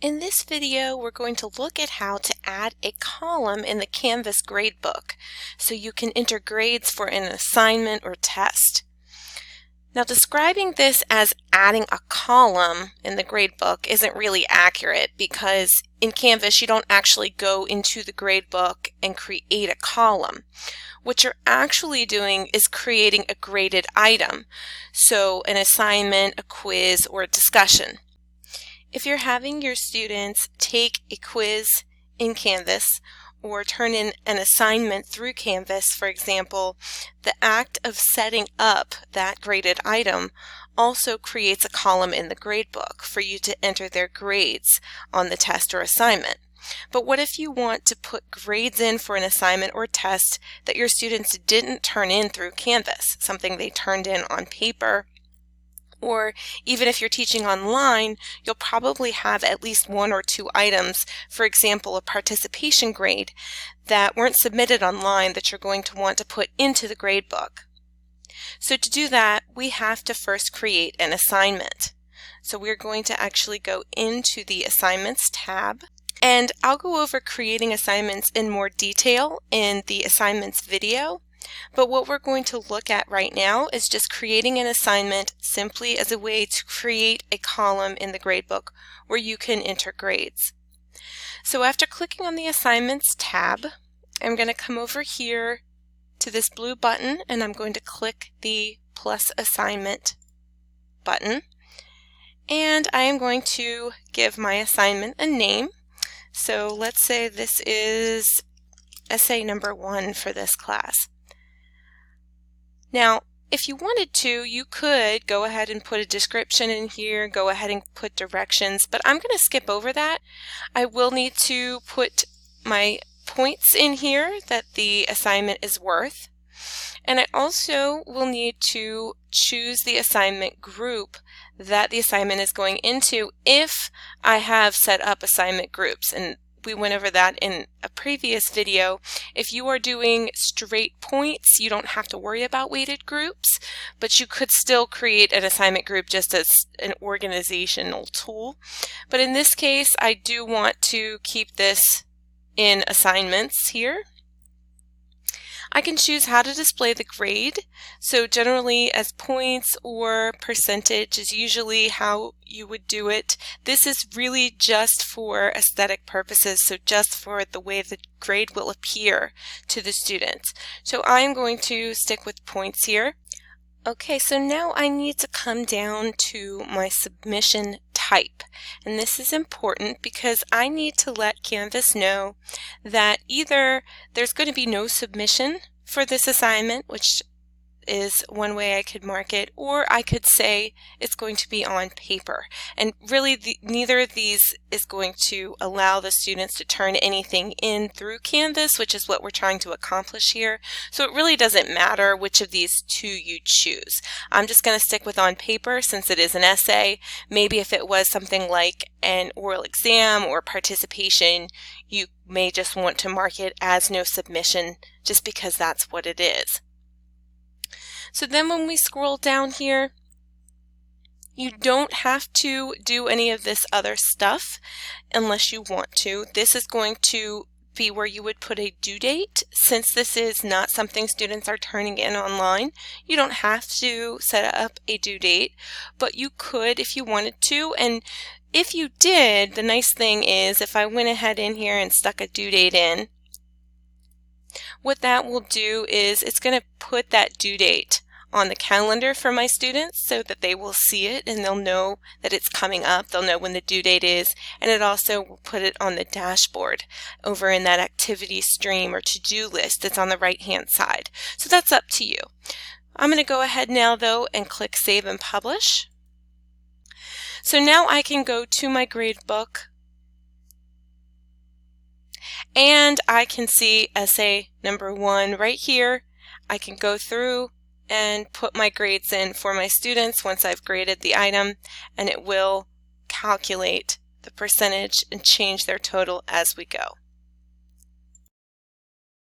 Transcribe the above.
In this video, we're going to look at how to add a column in the Canvas gradebook so you can enter grades for an assignment or test. Now, describing this as adding a column in the gradebook isn't really accurate because in Canvas you don't actually go into the gradebook and create a column. What you're actually doing is creating a graded item, so an assignment, a quiz, or a discussion. If you're having your students take a quiz in Canvas or turn in an assignment through Canvas, for example, the act of setting up that graded item also creates a column in the gradebook for you to enter their grades on the test or assignment. But what if you want to put grades in for an assignment or test that your students didn't turn in through Canvas, something they turned in on paper? Or even if you're teaching online, you'll probably have at least one or two items, for example, a participation grade, that weren't submitted online that you're going to want to put into the gradebook. So to do that, we have to first create an assignment. So we're going to actually go into the Assignments tab, and I'll go over creating assignments in more detail in the assignments video. But what we're going to look at right now is just creating an assignment simply as a way to create a column in the gradebook where you can enter grades. So after clicking on the Assignments tab, I'm going to come over here to this blue button and I'm going to click the plus assignment button. And I am going to give my assignment a name. So let's say this is essay number 1 for this class. Now, if you wanted to, you could go ahead and put a description in here, go ahead and put directions, but I'm going to skip over that. I will need to put my points in here that the assignment is worth. And I also will need to choose the assignment group that the assignment is going into if I have set up assignment groups. And we went over that in a previous video. If you are doing straight points, you don't have to worry about weighted groups, but you could still create an assignment group just as an organizational tool. But in this case, I do want to keep this in assignments here. I can choose how to display the grade. So generally as points or percentage is usually how you would do it. This is really just for aesthetic purposes, so just for the way the grade will appear to the students. So I'm going to stick with points here. Okay, so now I need to come down to my submission type. And this is important because I need to let Canvas know that either there's going to be no submission for this assignment, which is one way I could mark it, or I could say it's going to be on paper. And really neither of these is going to allow the students to turn anything in through Canvas, which is what we're trying to accomplish here. So it really doesn't matter which of these two you choose. I'm just going to stick with on paper since it is an essay. Maybe if it was something like an oral exam or participation, you may just want to mark it as no submission just because that's what it is. So then when we scroll down here, you don't have to do any of this other stuff unless you want to. This is going to be where you would put a due date. Since this is not something students are turning in online, you don't have to set up a due date, but you could if you wanted to. And if you did, the nice thing is if I went ahead in here and stuck a due date in, what that will do is it's going to put that due date on the calendar for my students so that they will see it and they'll know that it's coming up. They'll know when the due date is, and it also will put it on the dashboard over in that activity stream or to-do list that's on the right-hand side. So that's up to you. I'm going to go ahead now though and click Save and Publish. So now I can go to my gradebook and I can see essay number 1 right here. I can go through and put my grades in for my students once I've graded the item, and it will calculate the percentage and change their total as we go.